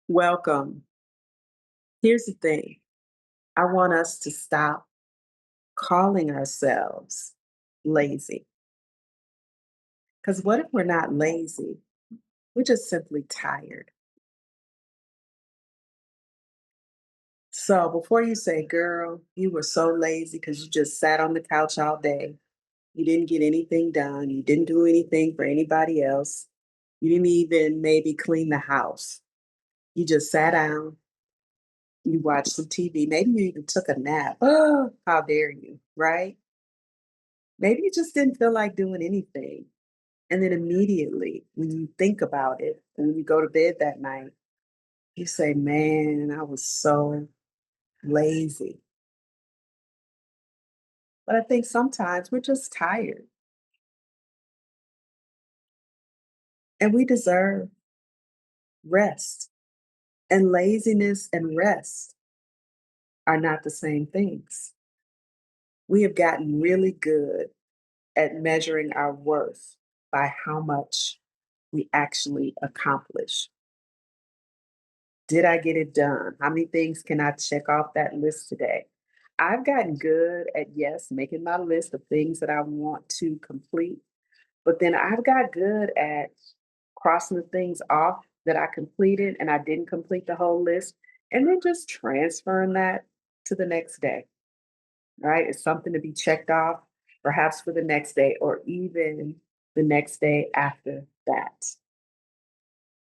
Welcome. Here's the thing. I want us to stop calling ourselves lazy. Because what if we're not lazy? We're just simply tired. So before you say, girl, you were so lazy because you just sat on the couch all day, you didn't get anything done, you didn't do anything for anybody else, you didn't even maybe clean the house. You just sat down, you watched some TV, maybe you even took a nap. Oh, how dare you, right? Maybe you just didn't feel like doing anything. And then immediately, when you think about it, and when you go to bed that night, you say, man, I was so lazy. But I think sometimes we're just tired and we deserve rest. And laziness and rest are not the same things. We have gotten really good at measuring our worth by how much we actually accomplish. Did I get it done? How many things can I check off that list today? I've gotten good at, yes, making my list of things that I want to complete, but then I've got good at crossing the things off that I completed and I didn't complete the whole list, and then just transferring that to the next day, right? It's something to be checked off, perhaps for the next day or even the next day after that.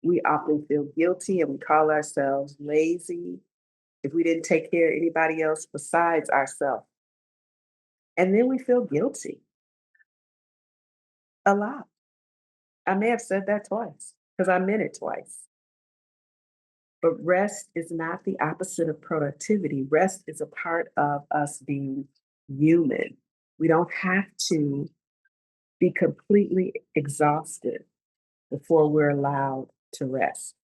We often feel guilty and we call ourselves lazy if we didn't take care of anybody else besides ourselves. And then we feel guilty a lot. I may have said that twice because I meant it twice. But rest is not the opposite of productivity. Rest is a part of us being human. We don't have to be completely exhausted before we're allowed to rest.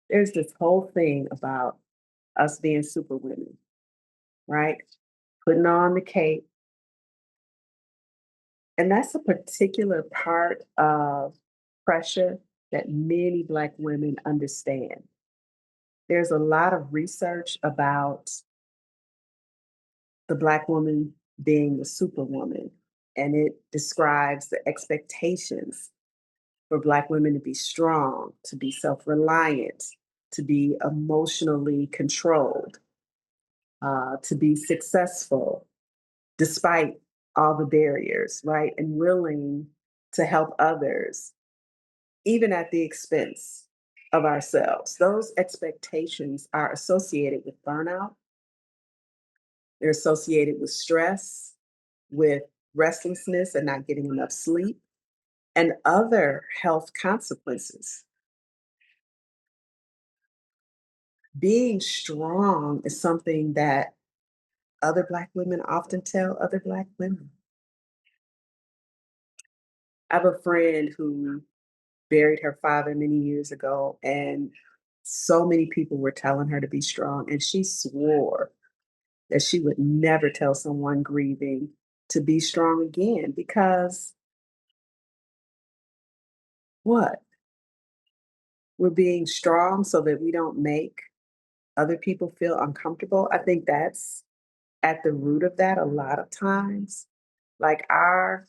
There's this whole thing about us being superwomen, right? Putting on the cape. And that's a particular part of pressure that many Black women understand. There's a lot of research about the Black woman being the superwoman, and it describes the expectations for Black women to be strong, to be self reliant, to be emotionally controlled, to be successful despite all the barriers, right? And willing to help others even at the expense of ourselves. Those expectations are associated with burnout, they're associated with stress, with restlessness and not getting enough sleep, and other health consequences. Being strong is something that other Black women often tell other Black women. I have a friend who buried her father many years ago, and so many people were telling her to be strong, and she swore that she would never tell someone grieving to be strong again because what? We're being strong so that we don't make other people feel uncomfortable. I think that's at the root of that a lot of times. Like our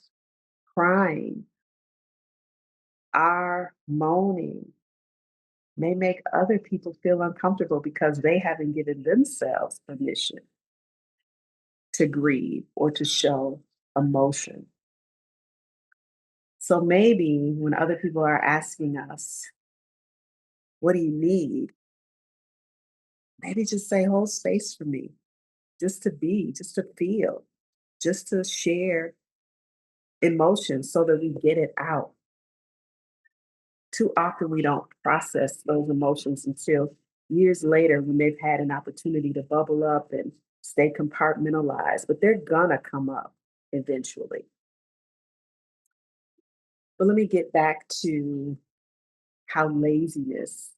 crying, our moaning may make other people feel uncomfortable because they haven't given themselves permission to grieve or to show emotion. So maybe when other people are asking us, what do you need? Maybe just say, hold space for me, just to be, just to feel, just to share emotions so that we get it out. Too often we don't process those emotions until years later when they've had an opportunity to bubble up and stay compartmentalized, but they're gonna come up eventually. But let me get back to how laziness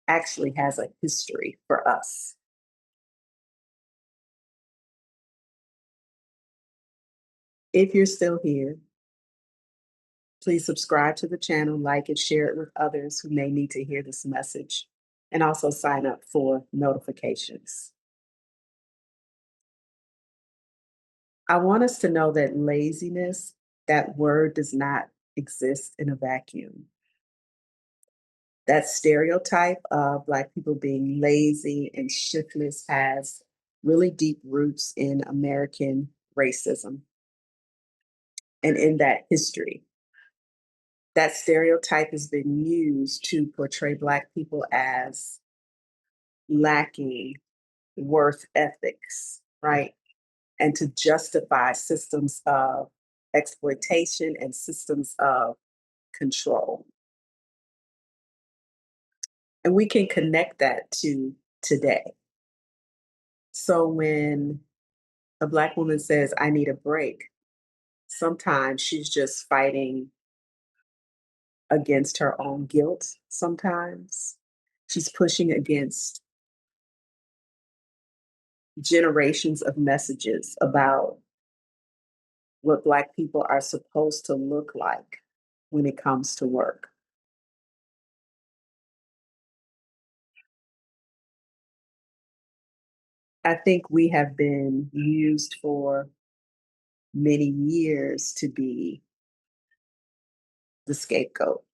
actually has a history for us. If you're still here, Please subscribe to the channel, like it, share it with others who may need to hear this message, and also sign up for notifications. I want us to know that laziness, that word does not exist in a vacuum. That stereotype of Black people being lazy and shiftless has really deep roots in American racism and in that history. That stereotype has been used to portray Black people as lacking worth ethics, right? And to justify systems of exploitation and systems of control. And we can connect that to today. So when a Black woman says, I need a break, sometimes she's just fighting against her own guilt. Sometimes she's pushing against generations of messages about what Black people are supposed to look like when it comes to work. I think we have been used for many years to be the scapegoat.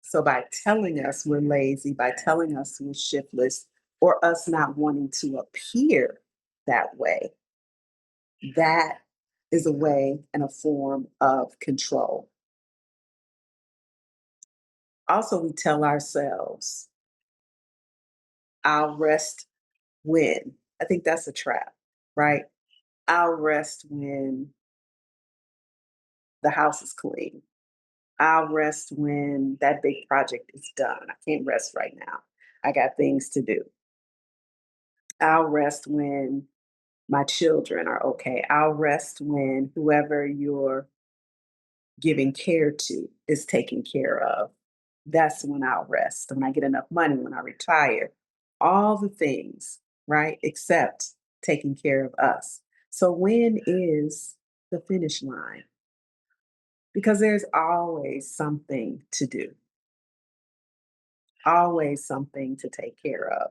So by telling us we're lazy, by telling us we're shiftless, or us not wanting to appear that way, that is a way and a form of control. Also, we tell ourselves, I'll rest when. I think that's a trap, right? I'll rest when the house is clean. I'll rest when that big project is done. I can't rest right now. I got things to do. I'll rest when my children are okay. I'll rest when whoever you're giving care to is taken care of. That's when I'll rest. When I get enough money, when I retire, all the things, right? Except taking care of us. So, when is the finish line? Because there's always something to do, always something to take care of.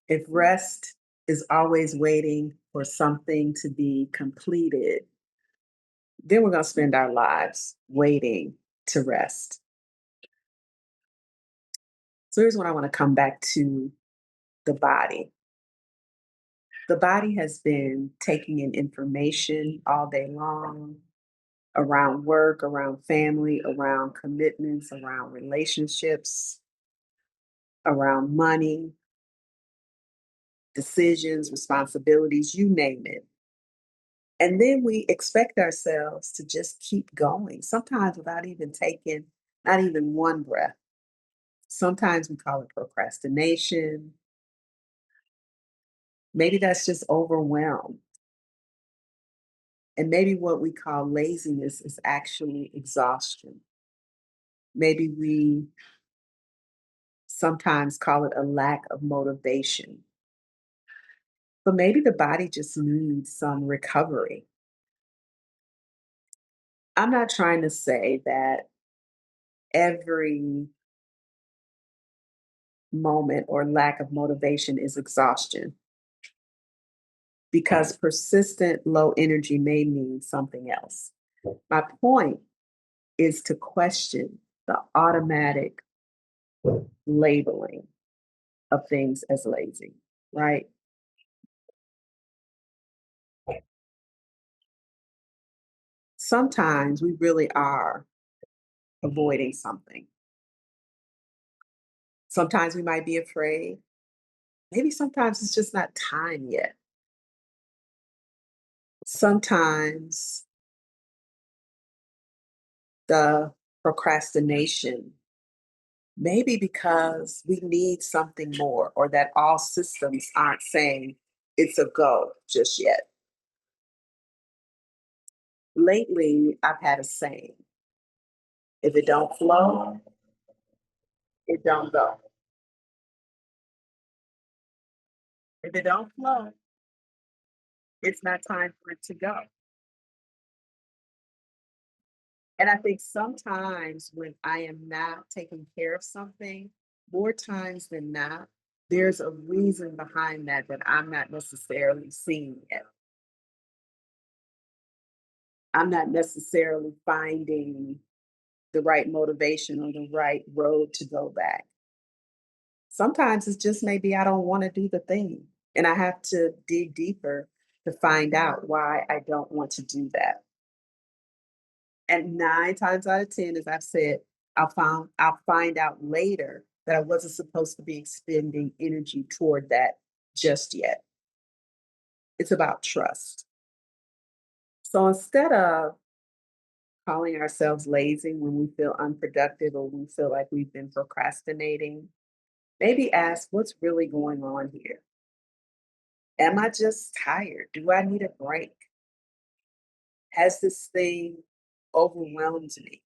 If rest is always waiting for something to be completed, then we're going to spend our lives waiting to rest. So here's what I want to come back to: the body. The body has been taking in information all day long around work, around family, around commitments, around relationships, around money, decisions, responsibilities, you name it. And then we expect ourselves to just keep going, sometimes without even taking not even one breath. Sometimes we call it procrastination. Maybe that's just overwhelm. And maybe what we call laziness is actually exhaustion. Maybe we sometimes call it a lack of motivation. But maybe the body just needs some recovery. I'm not trying to say that every moment or lack of motivation is exhaustion, because persistent low energy may mean something else. My point is to question the automatic labeling of things as lazy, right? Sometimes we really are avoiding something. Sometimes we might be afraid. Maybe sometimes it's just not time yet. Sometimes the procrastination, maybe because we need something more, or that all systems aren't saying it's a go just yet. Lately, I've had a saying: if it don't flow, it don't go. If it don't flow, It's not time for it to go. And I think sometimes when I am not taking care of something, more times than not, there's a reason behind that that I'm not necessarily seeing yet. I'm not necessarily finding the right motivation or the right road to go back. Sometimes it's just maybe I don't want to do the thing. And I have to dig deeper to find out why I don't want to do that. And 9 times out of 10, as I've said, I'll find out later that I wasn't supposed to be expending energy toward that just yet. It's about trust. So instead of calling ourselves lazy when we feel unproductive or we feel like we've been procrastinating, maybe ask what's really going on here. Am I just tired? Do I need a break? Has this thing overwhelmed me?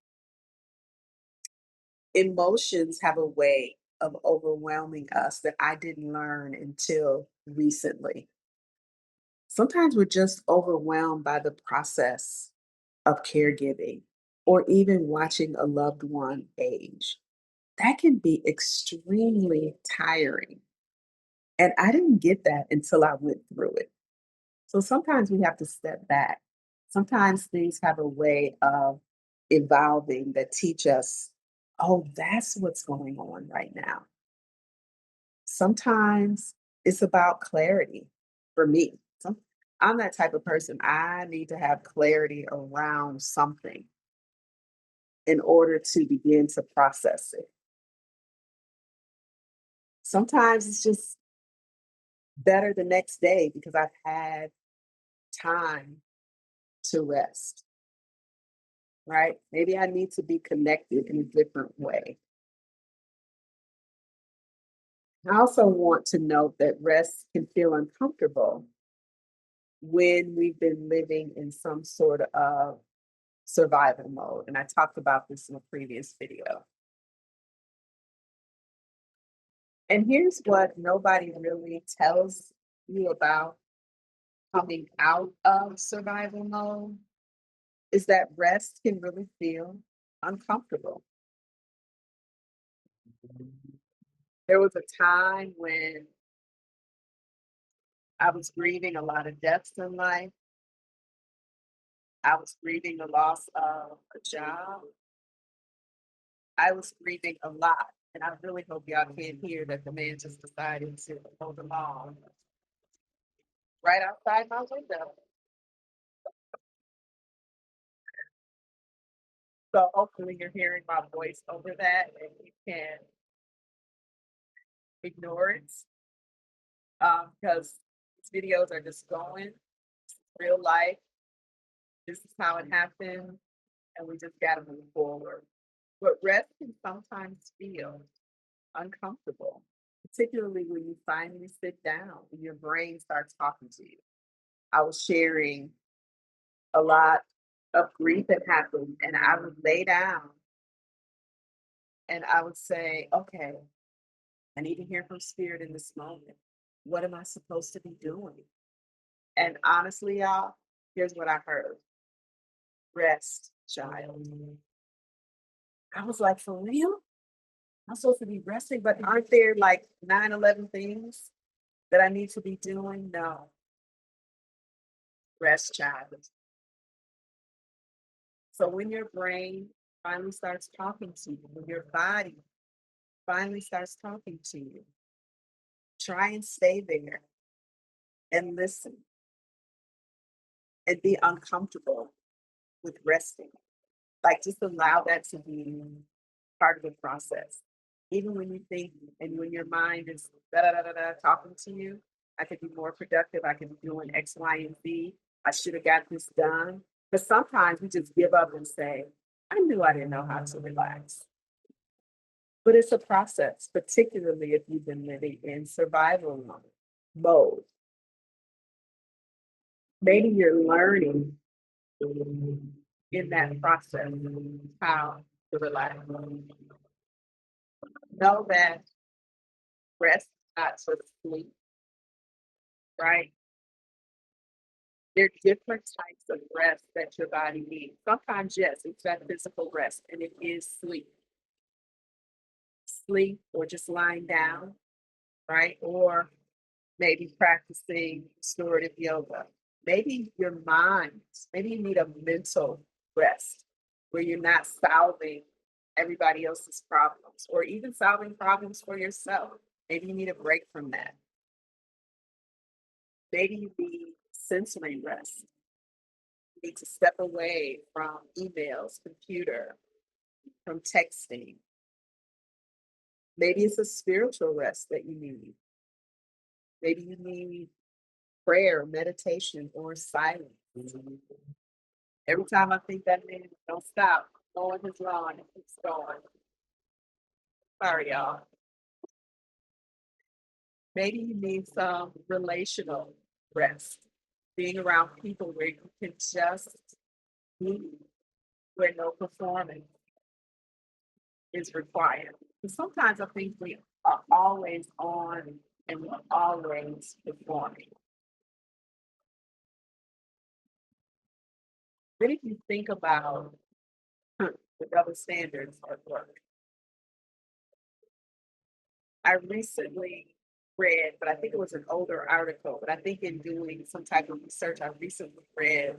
Emotions have a way of overwhelming us that I didn't learn until recently. Sometimes we're just overwhelmed by the process of caregiving or even watching a loved one age. That can be extremely tiring. And I didn't get that until I went through it. So sometimes we have to step back. Sometimes things have a way of evolving that teach us, oh, that's what's going on right now. Sometimes it's about clarity for me. I'm that type of person. I need to have clarity around something in order to begin to process it. Sometimes it's just better the next day because I've had time to rest, right? Maybe I need to be connected in a different way. I also want to note that rest can feel uncomfortable when we've been living in some sort of survival mode. And I talked about this in a previous video. And here's what nobody really tells you about coming out of survival mode is that rest can really feel uncomfortable. There was a time when I was grieving a lot of deaths in life. I was grieving the loss of a job. I was grieving a lot. And I really hope y'all can hear that the man just decided to mow the lawn right outside my window. So hopefully you're hearing my voice over that and you can ignore it because these videos are just going real life. This is how it happened, and we just got to move forward. But rest can sometimes feel uncomfortable, particularly when you finally sit down and your brain starts talking to you. I was sharing a lot of grief that happened, and I would lay down and I would say, okay, I need to hear from spirit in this moment. What am I supposed to be doing? And honestly, y'all, here's what I heard: rest, child. I was like, for real? I'm supposed to be resting, but aren't there like 9, 11 things that I need to be doing? No, rest, child. So when your brain finally starts talking to you, when your body finally starts talking to you, try and stay there and listen and be uncomfortable with resting. Like just allow that to be part of the process. Even when you think and when your mind is da da da da da talking to you, I could be more productive. I could be doing X, Y, and Z. I should have got this done. But sometimes we just give up and say, I knew I didn't know how to relax. But it's a process, particularly if you've been living in survival mode. Maybe you're learning in that process how to relax. Know that rest is not for the sleep, right? There are different types of rest that your body needs. Sometimes, yes, it's that physical rest, and it is sleep. Sleep or just lying down, right? Or maybe practicing restorative yoga. Maybe your mind, maybe you need a mental rest where you're not solving everybody else's problems or even solving problems for yourself. Maybe you need a break from that. Maybe you need sensory rest. You need to step away from emails, computer, from texting. Maybe it's a spiritual rest that you need. Maybe you need prayer, meditation, or silence. Every time I think that minute, don't stop. Going is long. It keeps going. Sorry, y'all. Maybe you need some relational rest. Being around people where you can just be, where no performance is required. And sometimes I think we are always on and we're always performing. What if you think about the double standards at work? I recently read, but I think it was an older article, but I think in doing some type of research, I recently read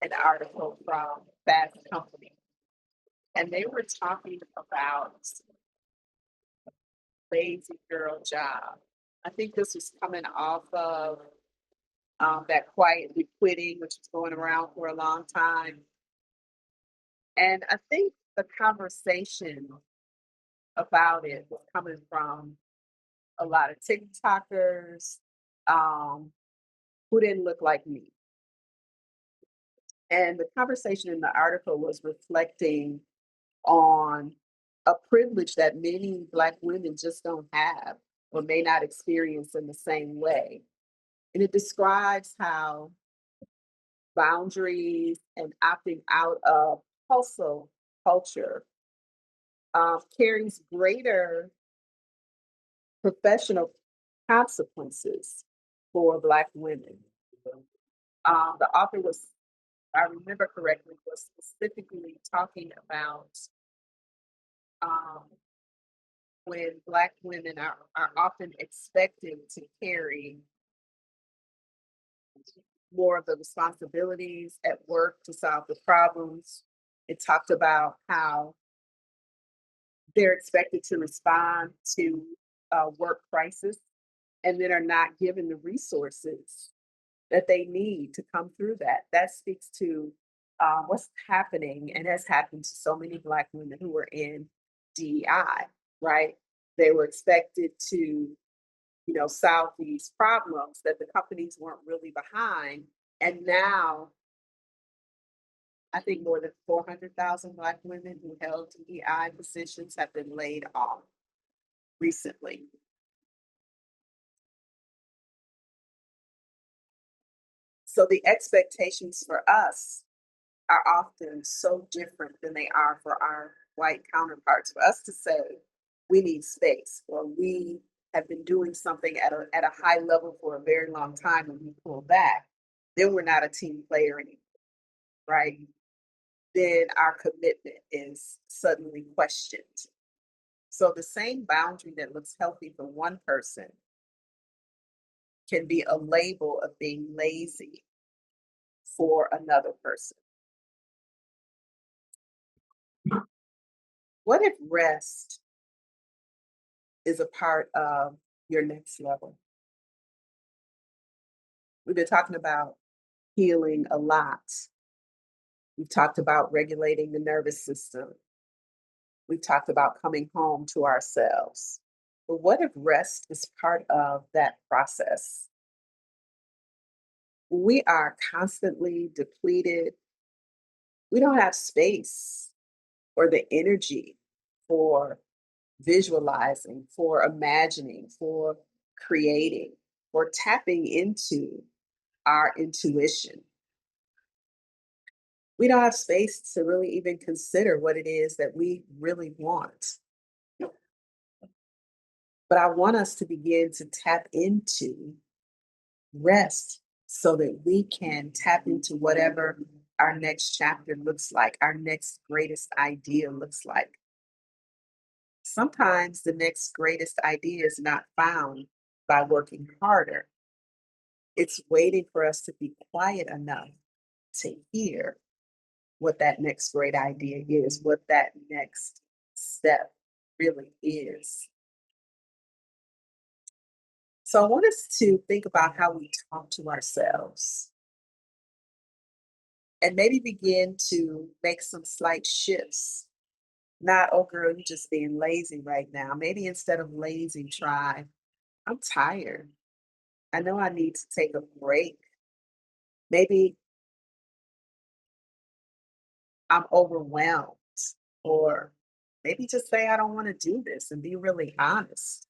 an article from Fast Company, and they were talking about lazy girl job. I think this was coming off of that quietly quitting, which was going around for a long time. And I think the conversation about it was coming from a lot of TikTokers um, who didn't look like me. And the conversation in the article was reflecting on a privilege that many Black women just don't have or may not experience in the same way. And it describes how boundaries and opting out of hustle culture carries greater professional consequences for Black women. The author was, I remember correctly, was specifically talking about um, when Black women are often expected to carry more of the responsibilities at work to solve the problems. It talked about how they're expected to respond to work crisis and then are not given the resources that they need to come through that. That speaks to what's happening and has happened to so many Black women who were in DEI, right? They were expected to, solve these problems that the companies weren't really behind. And now I think more than 400,000 Black women who held DEI positions have been laid off recently. So the expectations for us are often so different than they are for our white counterparts. For us to say we need space or we have been doing something at a high level for a very long time and we pull back, then we're not a team player anymore, right? Then our commitment is suddenly questioned. So the same boundary that looks healthy for one person can be a label of being lazy for another person. What if rest is a part of your next level? We've been talking about healing a lot. We've talked about regulating the nervous system. We've talked about coming home to ourselves. But what if rest is part of that process? We are constantly depleted. We don't have space or the energy for visualizing, for imagining, for creating, for tapping into our intuition. We don't have space to really even consider what it is that we really want. But I want us to begin to tap into rest so that we can tap into whatever our next chapter looks like, our next greatest idea looks like. Sometimes the next greatest idea is not found by working harder. It's waiting for us to be quiet enough to hear what that next great idea is, what that next step really is. So I want us to think about how we talk to ourselves and maybe begin to make some slight shifts. Not, oh, girl, you're just being lazy right now. Maybe instead of lazy, try, I'm tired. I know I need to take a break. Maybe I'm overwhelmed, or maybe just say, I don't want to do this and be really honest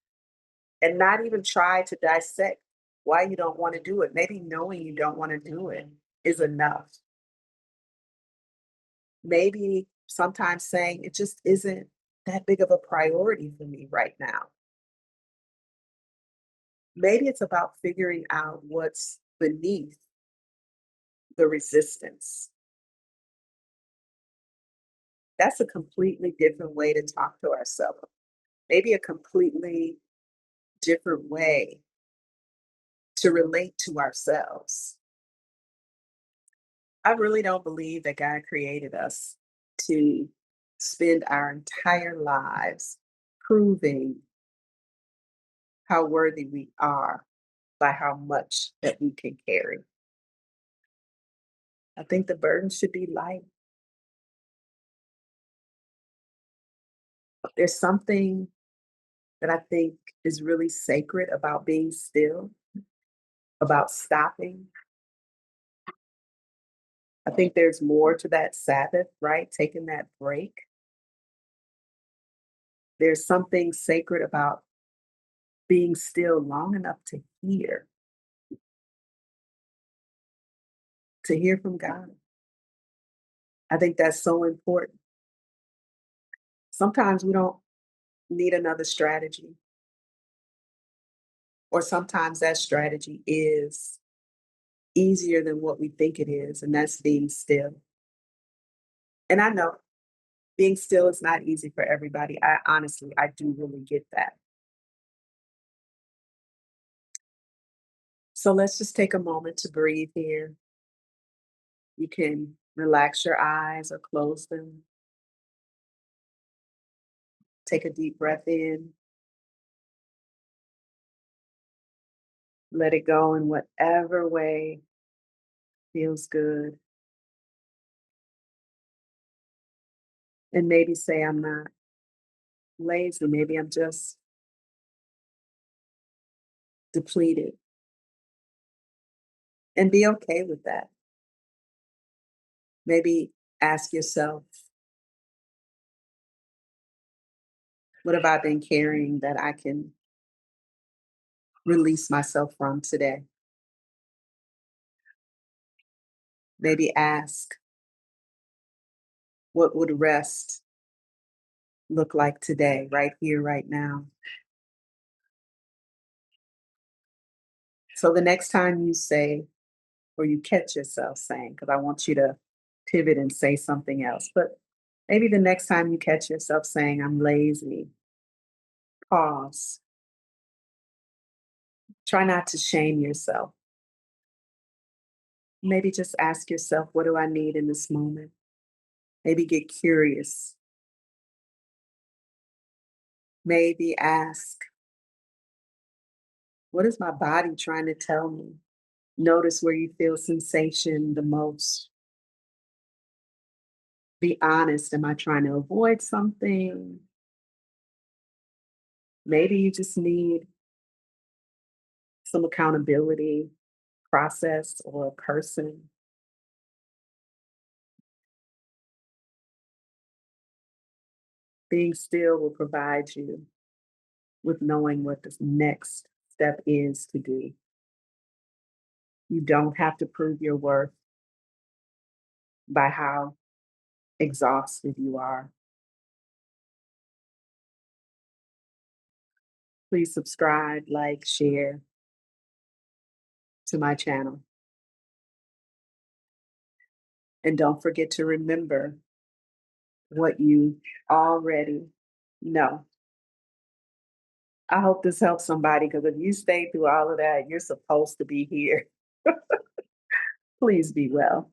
and not even try to dissect why you don't want to do it. Maybe knowing you don't want to do it is enough. Maybe sometimes saying it just isn't that big of a priority for me right now. Maybe it's about figuring out what's beneath the resistance. That's a completely different way to talk to ourselves. Maybe a completely different way to relate to ourselves. I really don't believe that God created us to spend our entire lives proving how worthy we are by how much that we can carry. I think the burden should be light. There's something that I think is really sacred about being still, about stopping. I think there's more to that Sabbath, right? Taking that break. There's something sacred about being still long enough to hear from God. I think that's so important. Sometimes we don't need another strategy, or sometimes that strategy is easier than what we think it is, and that's being still. And I know being still is not easy for everybody. I do really get that. So let's just take a moment to breathe here. You can relax your eyes or close them. Take a deep breath in, let it go in whatever way feels good. And maybe say, I'm not lazy. Maybe I'm just depleted. And be okay with that. Maybe ask yourself, what have I been carrying that I can release myself from today? Maybe ask, what would rest look like today, right here, right now? So the next time you say, or you catch yourself saying, because I want you to pivot and say something else, but maybe the next time you catch yourself saying, I'm lazy, pause. Try not to shame yourself. Maybe just ask yourself, what do I need in this moment? Maybe get curious. Maybe ask, what is my body trying to tell me? Notice where you feel sensation the most. Be honest. Am I trying to avoid something? Maybe you just need some accountability process or a person. Being still will provide you with knowing what the next step is to do. You don't have to prove your worth by how exhausted you are. Please subscribe, like, share to my channel. And don't forget to remember what you already know. I hope this helps somebody because if you stay through all of that, you're supposed to be here. Please be well.